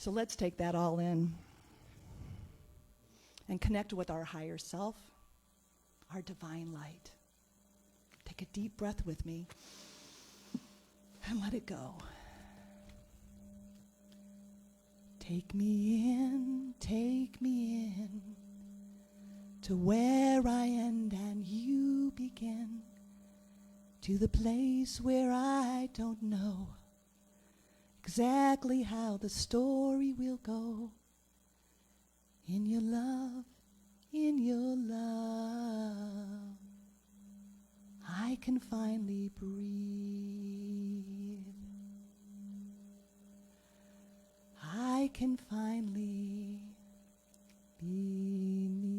So let's take that all in and connect with our higher self, our divine light. Take a deep breath with me and let it go. Take me in to where I end and you begin, to the place where I don't know exactly how the story will go. In your love, I can finally breathe. I can finally be me.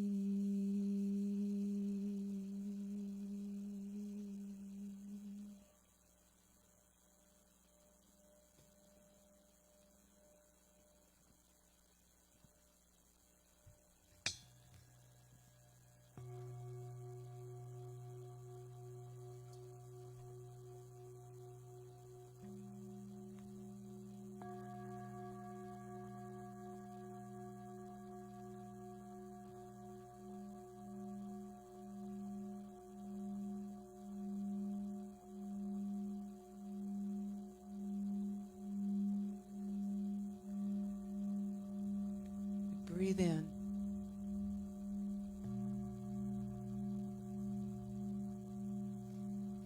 Breathe in.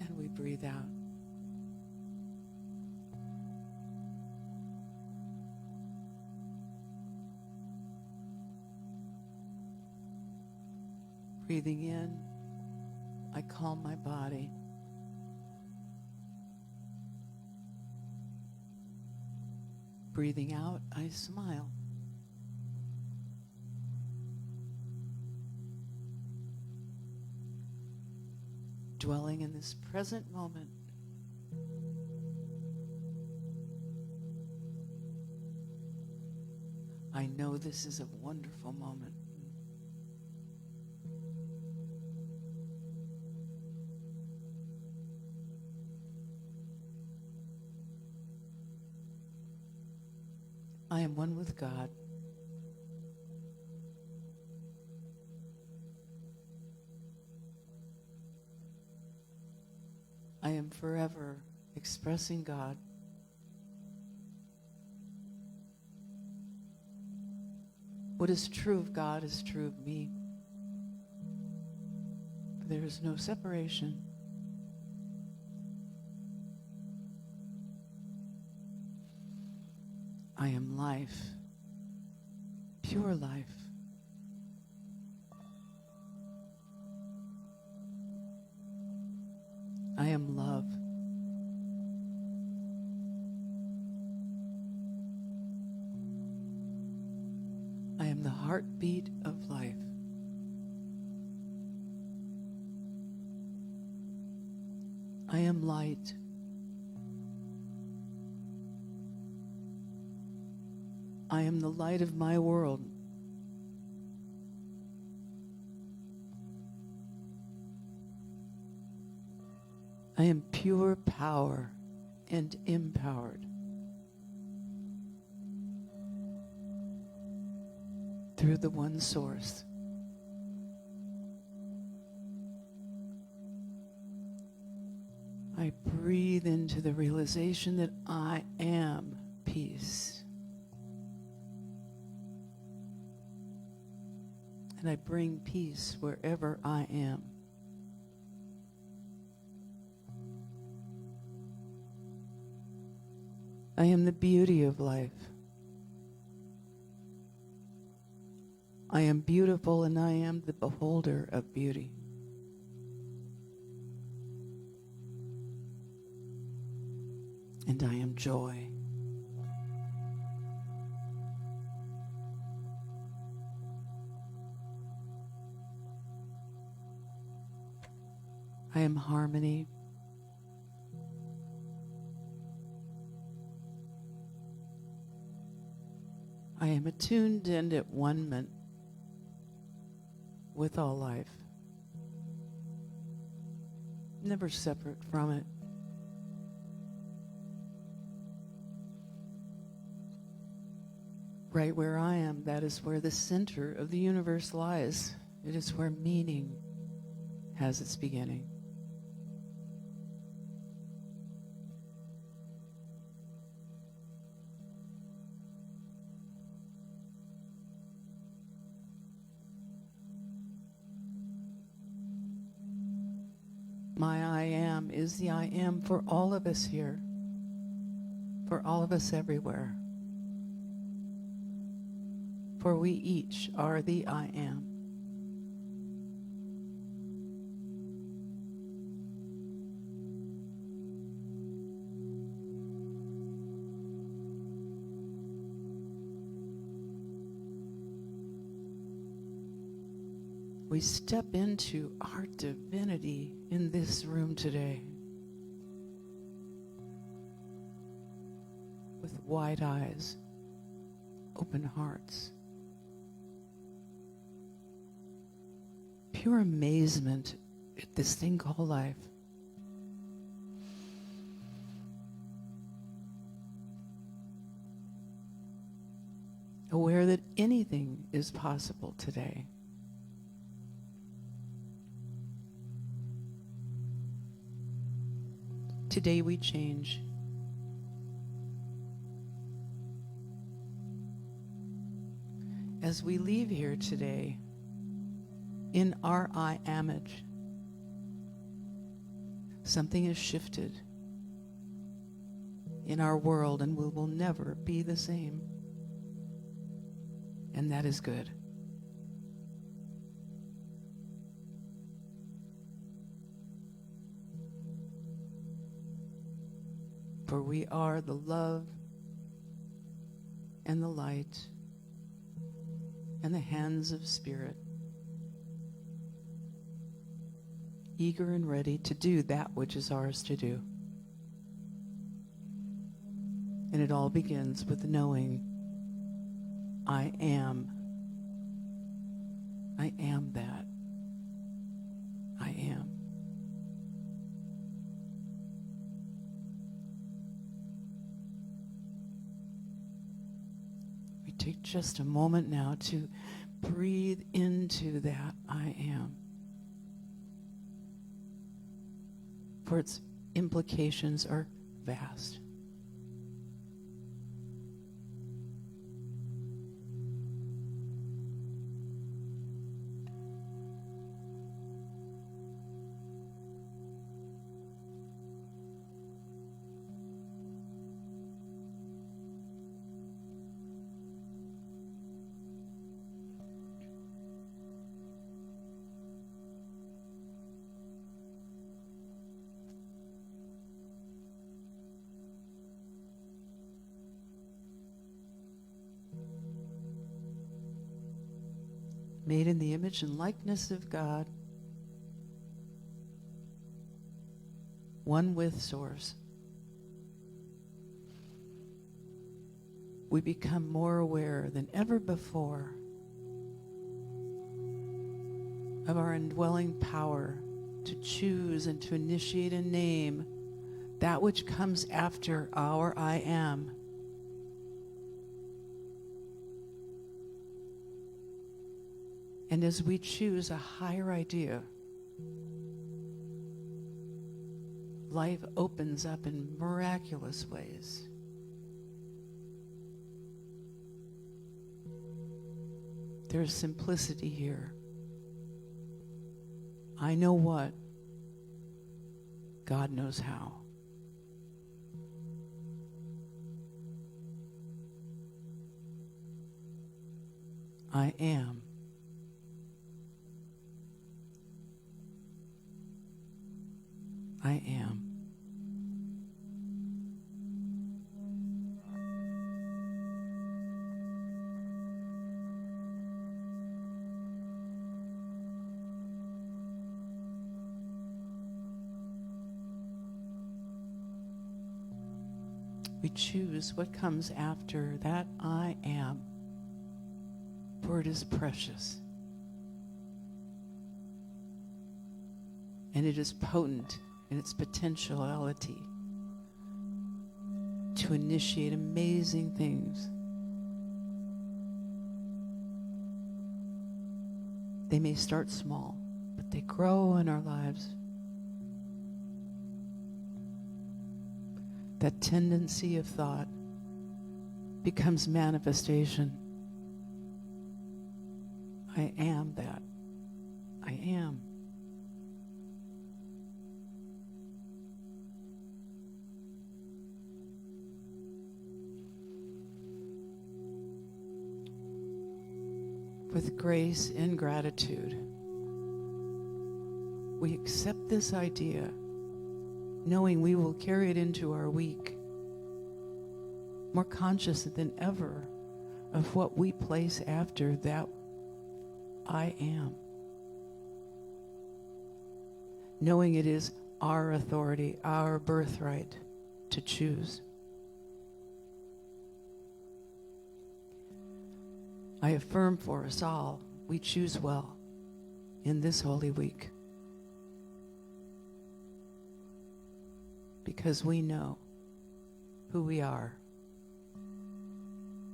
And we breathe out. Breathing in, I calm my body. Breathing out, I smile. Dwelling in this present moment. I know this is a wonderful moment. I am one with God. I am forever expressing God. What is true of God is true of me. There is no separation. I am life, pure life. I am love. I am the heartbeat of life. I am light. I am the light of my world. I am pure power and empowered. Through the one source. I breathe into the realization that I am peace. And I bring peace wherever I am. I am the beauty of life. I am beautiful and I am the beholder of beauty. And I am joy. I am harmony. I am attuned and at one-ment with all life. Never separate from it. Right where I am, that is where the center of the universe lies. It is where meaning has its beginning. My I am is the I am for all of us here, for all of us everywhere. For we each are the I am. We step into our divinity in this room today with wide eyes, open hearts, pure amazement at this thing called life. Aware that anything is possible today. Today we change. As we leave here today, in our I amage, something has shifted in our world and we will never be the same. And that is good. For we are the love and the light and the hands of spirit, eager and ready to do that which is ours to do. And it all begins with knowing I am that. I am. We take just a moment now to breathe into that I am. For its implications are vast. Made in the image and likeness of God, one with Source. We become more aware than ever before of our indwelling power to choose and to initiate and name that which comes after our I am. And as we choose a higher idea, life opens up in miraculous ways. There's simplicity here. I know what, God knows how. I am. I am. We choose what comes after that I am, for it is precious. And it is potent in its potentiality to initiate amazing things They may start small, but they grow in our lives. That tendency of thought becomes manifestation. I am that. I am. With grace and gratitude, we accept this idea, knowing we will carry it into our week, more conscious than ever of what we place after that I am. Knowing it is our authority, our birthright to choose. I affirm for us all, we choose well in this Holy Week. Because we know who we are.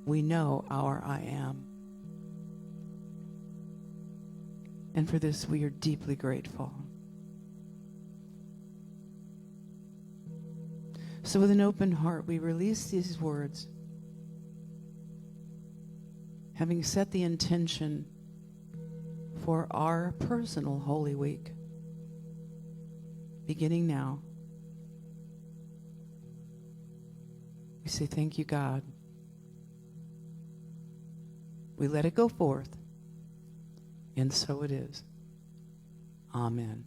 We know our I am. And for this, we are deeply grateful. So with an open heart, we release these words, having set the intention for our personal Holy Week, beginning now. We say, thank you, God. We let it go forth, and so it is. Amen.